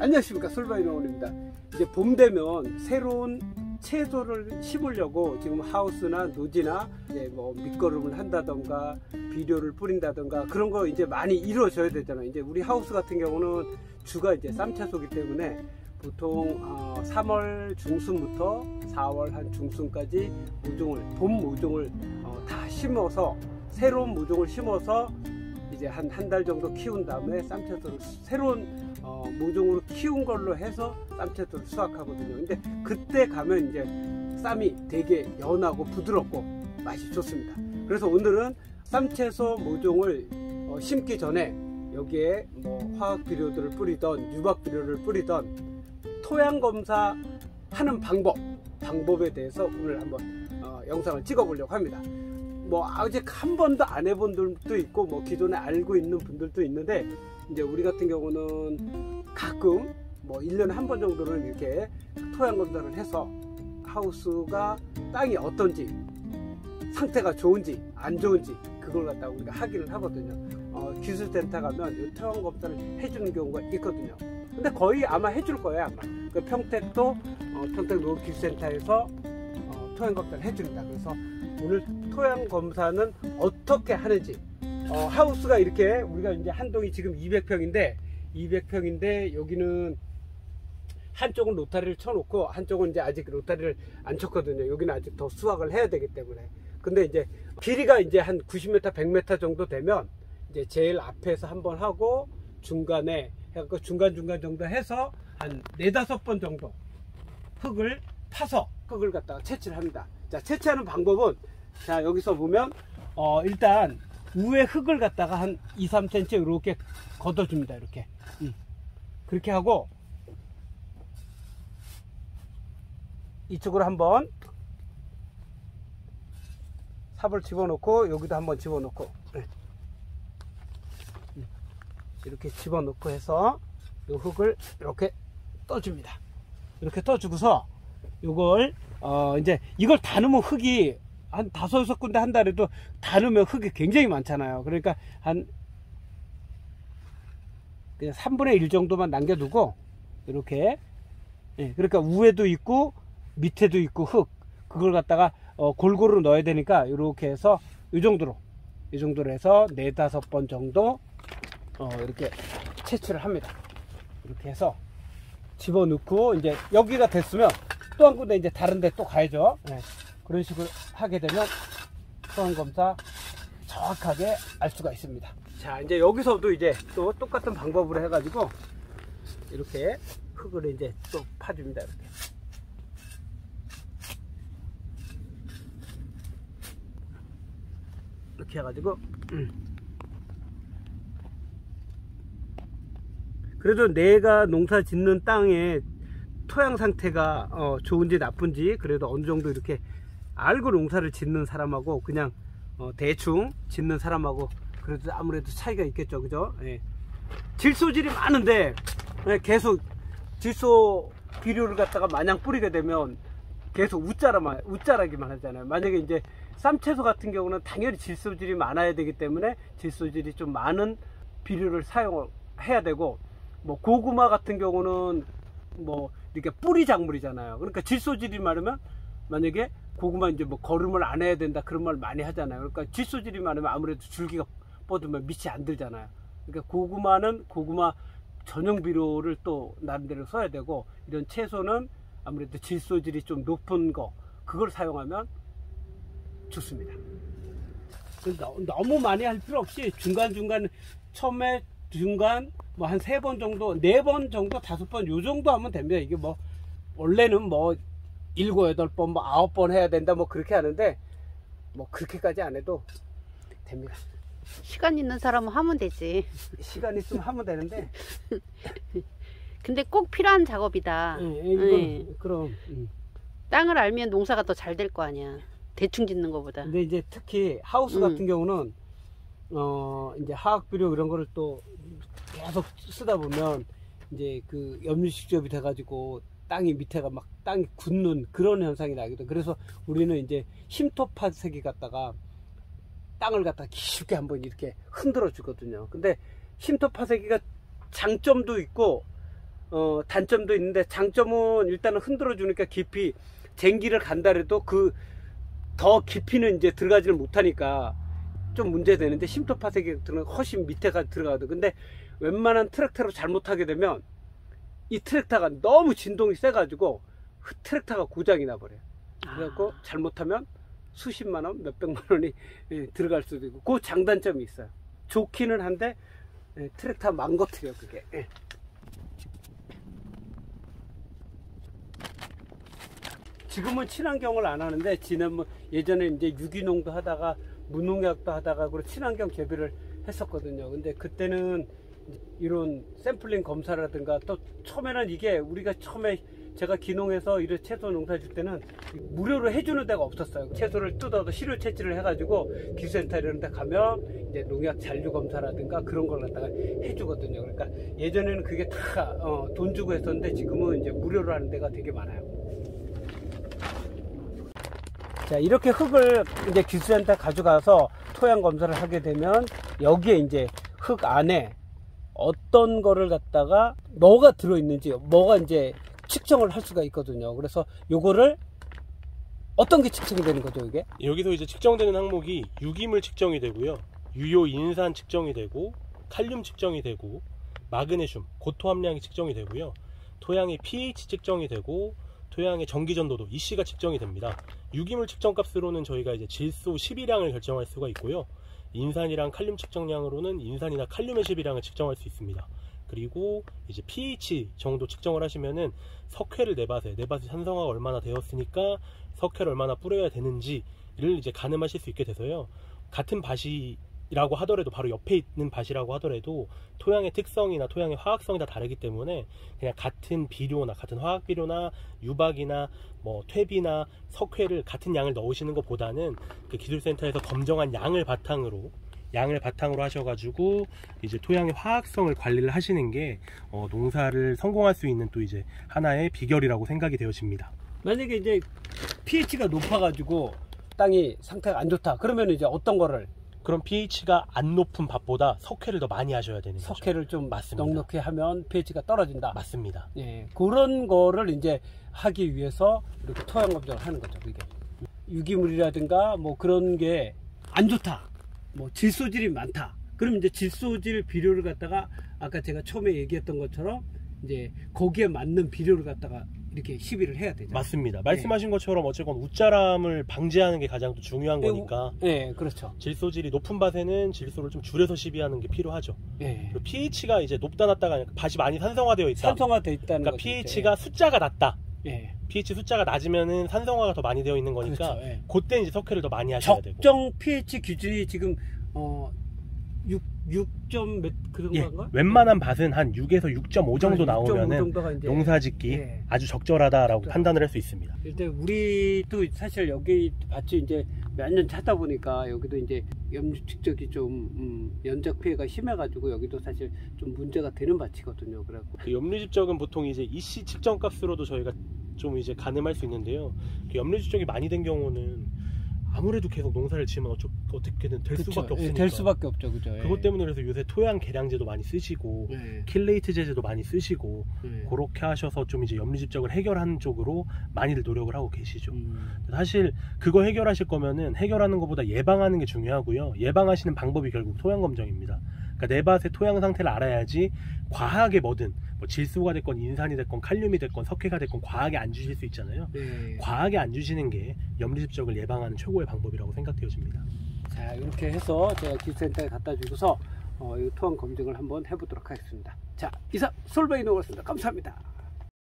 안녕하십니까, 솔바이농원입니다. 이제 봄 되면 새로운 채소를 심으려고 지금 하우스나 노지나 이제 뭐 밑거름을 한다던가 비료를 뿌린다던가 그런 거 이제 많이 이루어져야 되잖아요. 이제 우리 하우스 같은 경우는 주가 이제 쌈채소기 때문에 보통 3월 중순부터 4월 한 중순까지 봄 모종을 다 심어서, 새로운 모종을 심어서 이제 한 달 정도 키운 다음에 쌈채소를 새로운 모종으로 키운 걸로 해서 쌈채소를 수확하거든요. 근데 그때 가면 이제 쌈이 되게 연하고 부드럽고 맛이 좋습니다. 그래서 오늘은 쌈채소 모종을 심기 전에 여기에 뭐 화학 비료들을 뿌리던 유박 비료를 뿌리던 토양 검사 하는 방법에 대해서 오늘 한번 영상을 찍어 보려고 합니다. 뭐 아직 한 번도 안 해본 분들도 있고 뭐 기존에 알고 있는 분들도 있는데, 이제 우리 같은 경우는 가끔 뭐 1년에 한 번 정도는 이렇게 토양 검사를 해서 하우스가 땅이 어떤지, 상태가 좋은지 안 좋은지 그걸 갖다가 우리가 확인을 하거든요. 기술센터 가면 이 토양 검사를 해주는 경우가 있거든요. 근데 거의 아마 해줄 거예요. 아마 그 평택도 평택 농업기술센터에서 토양 검사를 해줍니다. 그래서 오늘 토양 검사는 어떻게 하는지, 하우스가 이렇게 우리가 이제 한 동이 지금 200평인데 여기는 한쪽은 로타리를 쳐놓고 한쪽은 이제 아직 로타리를 안 쳤거든요. 여기는 아직 더 수확을 해야 되기 때문에. 근데 이제 길이가 이제 한 90m, 100m 정도 되면 이제 제일 앞에서 한번 하고 중간에 해갖고 중간 정도 해서 한 4-5번 정도 흙을 파서 흙을 갖다가 채취를 합니다. 자, 채취하는 방법은, 자, 여기서 보면 일단 위에 흙을 갖다가 한 2-3cm 이렇게 걷어줍니다. 이렇게 그렇게 하고 이쪽으로 한번 삽을 집어넣고 여기도 한번 집어넣고 이렇게 집어넣고 해서 이 흙을 이렇게 떠줍니다. 이렇게 떠주고서 이걸 이제 이걸 다 넣으면 흙이 한 5-6군데 한다 해도 다 넣으면 흙이 굉장히 많잖아요. 그러니까 한 그냥 3분의 1 정도만 남겨두고 이렇게, 그러니까 위에도 있고 밑에도 있고 흙, 그걸 갖다가 골고루 넣어야 되니까 이렇게 해서 이 정도로 해서 4-5번 정도 이렇게 채취를 합니다. 이렇게 해서 집어넣고 이제 여기가 됐으면 또 한 군데 이제 다른 데 또 가야죠. 그런 식으로 하게 되면 토양 검사 정확하게 알 수가 있습니다. 자, 이제 여기서도 이제 또 똑같은 방법으로 해가지고 이렇게 흙을 이제 또 파줍니다. 이렇게 해가지고 그래도 내가 농사 짓는 땅에 토양 상태가 좋은지 나쁜지 그래도 어느 정도 이렇게 알고 농사를 짓는 사람하고 그냥 대충 짓는 사람하고 그래도 아무래도 차이가 있겠죠. 그죠? 질소질이 많은데 계속 질소 비료를 갖다가 마냥 뿌리게 되면 계속 웃자라기만 하잖아요. 만약에 이제 쌈채소 같은 경우는 당연히 질소질이 많아야 되기 때문에 질소질이 좀 많은 비료를 사용해야 되고, 뭐 고구마 같은 경우는 뭐 이렇게 뿌리 작물이잖아요. 그러니까 질소질이 많으면 만약에 고구마 이제 뭐 거름을 안 해야 된다 그런 말 많이 하잖아요. 그러니까 질소질이 많으면 아무래도 줄기가 뻗으면 밑이 안 들잖아요. 그러니까 고구마는 고구마 전용 비료를 또 나름대로 써야 되고, 이런 채소는 아무래도 질소질이 좀 높은 거 그걸 사용하면 좋습니다. 너무 많이 할 필요 없이 중간중간 처음에 뭐 한 3번 정도, 4번 정도, 5번 요 정도 하면 됩니다. 이게 뭐 원래는 뭐 7-8번 뭐 9번 해야 된다 뭐 그렇게 하는데 뭐 그렇게까지 안 해도 됩니다. 시간 있는 사람은 하면 되지. 시간 있으면 하면 되는데 근데 꼭 필요한 작업이다. 이건 그럼 땅을 알면 농사가 더 잘 될 거 아니야. 대충 짓는 것보다. 근데 이제 특히 하우스 같은 경우는 이제 화학 비료 이런 거를 또 계속 쓰다 보면 이제 그 염류식접이 돼가지고 땅이 밑에가 막 땅이 굳는 그런 현상이 나거든. 그래서 우리는 이제 힘토 파쇄기 갖다가 땅을 갖다 깊게 한번 이렇게 흔들어 주거든요. 근데 힘토 파쇄기가 장점도 있고 단점도 있는데, 장점은 일단은 흔들어 주니까 깊이 쟁기를 간다래도 그 더 깊이는 이제 들어가지를 못하니까 좀 문제되는데, 쉼터 파쇄기는 훨씬 밑에가 들어가거든. 근데 웬만한 트랙터로 잘못하게 되면 이 트랙터가 너무 진동이 세가지고 트랙터가 고장이 나버려요. 그래갖고 잘못하면 수십만원, 몇백만원이 들어갈 수도 있고, 그 장단점이 있어요. 좋기는 한데 트랙터 망가뜨려 그게. 지금은 친환경을 안 하는데, 예전에 이제 유기농도 하다가 무농약도 하다가 그리고 친환경 개발을 했었거든요. 근데 그때는 이런 샘플링 검사라든가, 또 처음에는 이게 우리가 처음에 제가 기농해서 이런 채소 농사 질 때는 무료로 해주는 데가 없었어요. 채소를 뜯어서 시료 채취를 해가지고 기술센터 이런 데 가면 이제 농약 잔류 검사라든가 그런 걸 갖다가 해주거든요. 그러니까 예전에는 그게 다 돈 주고 했었는데, 지금은 이제 무료로 하는 데가 되게 많아요. 자, 이렇게 흙을 이제 기술센터 가져가서 토양 검사를 하게 되면, 여기에 이제 흙 안에 어떤 거를 갖다가 뭐가 들어있는지, 뭐가 이제 측정을 할 수가 있거든요. 그래서 요거를 어떤 게 측정이 되는 거죠, 이게? 여기서 이제 측정되는 항목이 유기물 측정이 되고요, 유효 인산 측정이 되고, 칼륨 측정이 되고, 마그네슘, 고토 함량이 측정이 되고요, 토양의 pH 측정이 되고, 토양의 전기전도도 EC가 측정이 됩니다. 유기물 측정 값으로는 저희가 이제 질소 12량을 결정할 수가 있고요, 인산이랑 칼륨 측정량으로는 인산이나 칼륨의 12량을 측정할 수 있습니다. 그리고 이제 pH 정도 측정을 하시면은 석회를 내밭에 산성화가 얼마나 되었으니까 석회를 얼마나 뿌려야 되는지를 이제 가늠하실 수 있게 돼서요, 같은 밭이라고 하더라도, 바로 옆에 있는 밭이라고 하더라도 토양의 특성이나 토양의 화학성이 다 다르기 때문에 그냥 같은 비료나 같은 화학 비료나 유박이나 뭐 퇴비나 석회를 같은 양을 넣으시는 것보다는 그 기술센터에서 검정한 양을 바탕으로 하셔가지고 이제 토양의 화학성을 관리를 하시는 게 농사를 성공할 수 있는 또 이제 하나의 비결이라고 생각이 되어집니다. 만약에 이제 pH가 높아가지고 땅이 상태가 안 좋다, 그러면 이제 어떤 거를? 그럼 pH가 안 높은 밭보다 석회를 더 많이 하셔야 되는 거죠. 석회를 좀 맞습니다. 넉넉히 하면 pH가 떨어진다. 맞습니다. 예, 그런 거를 이제 하기 위해서 이렇게 토양 검정을 하는 거죠. 이게 유기물이라든가 뭐 그런 게 안 좋다, 뭐 질소질이 많다, 그럼 이제 질소질 비료를 갖다가 아까 제가 처음에 얘기했던 것처럼 이제 거기에 맞는 비료를 갖다가 이렇게 시비를 해야 되죠. 맞습니다. 말씀하신 것처럼 어쨌건 웃자람을 방지하는 게 가장 또 중요한 거니까. 네, 그렇죠. 질소질이 높은 밭에는 질소를 좀 줄여서 시비하는 게 필요하죠. 네. 그리고 pH가 이제 높다 낮다가 아니라 밭이 많이 산성화되어 있다. 산성화되어 있다는 그러니까 거죠. pH가 숫자가 낮다. 네. pH 숫자가 낮으면은 산성화가 더 많이 되어 있는 거니까, 그렇죠. 네. 그때 이제 석회를 더 많이 하셔야 되고. 적정 pH 기준이 지금 6점 몇 그 정도인가? 웬만한 밭은 한 6에서 6.5 정도 6.5 나오면은 정도가 이제 농사짓기 예. 아주 적절하다라고 판단을 할 수 있습니다. 일단 우리도 사실 여기 밭이 이제 몇 년 차다 보니까 여기도 이제 염류 축적이 좀 연작 피해가 심해가지고 여기도 사실 좀 문제가 되는 밭이거든요. 그래갖고 그 염류 집적은 보통 이제 EC 측정 값으로도 저희가 좀 이제 가늠할 수 있는데요. 그 염류 집적이 많이 된 경우는 아무래도 계속 농사를 지으면 어떻게든 될 수밖에 없으니까. 될 수밖에 없죠, 그죠? 그것 때문에 그래서 요새 토양 개량제도 많이 쓰시고, 킬레이트 제제도 많이 쓰시고, 그렇게 하셔서 좀 이제 염류 집적을 해결하는 쪽으로 많이들 노력을 하고 계시죠. 사실 그거 해결하실 거면은 해결하는 것보다 예방하는 게 중요하고요. 예방하시는 방법이 결국 토양 검정입니다. 그러니까 내 밭의 토양 상태를 알아야지 과하게 뭐든 뭐 질소가 됐건 인산이 됐건 칼륨이 됐건 석회가 됐건 과하게 안 주실 수 있잖아요. 과하게 안 주시는 게 염류 집적을 예방하는 최고의 방법이라고 생각되어집니다. 자, 이렇게 해서 제가 기술센터에 갖다 주고서 이 토양 검증을 한번 해보도록 하겠습니다. 자, 이상 솔베이노였습니다. 감사합니다.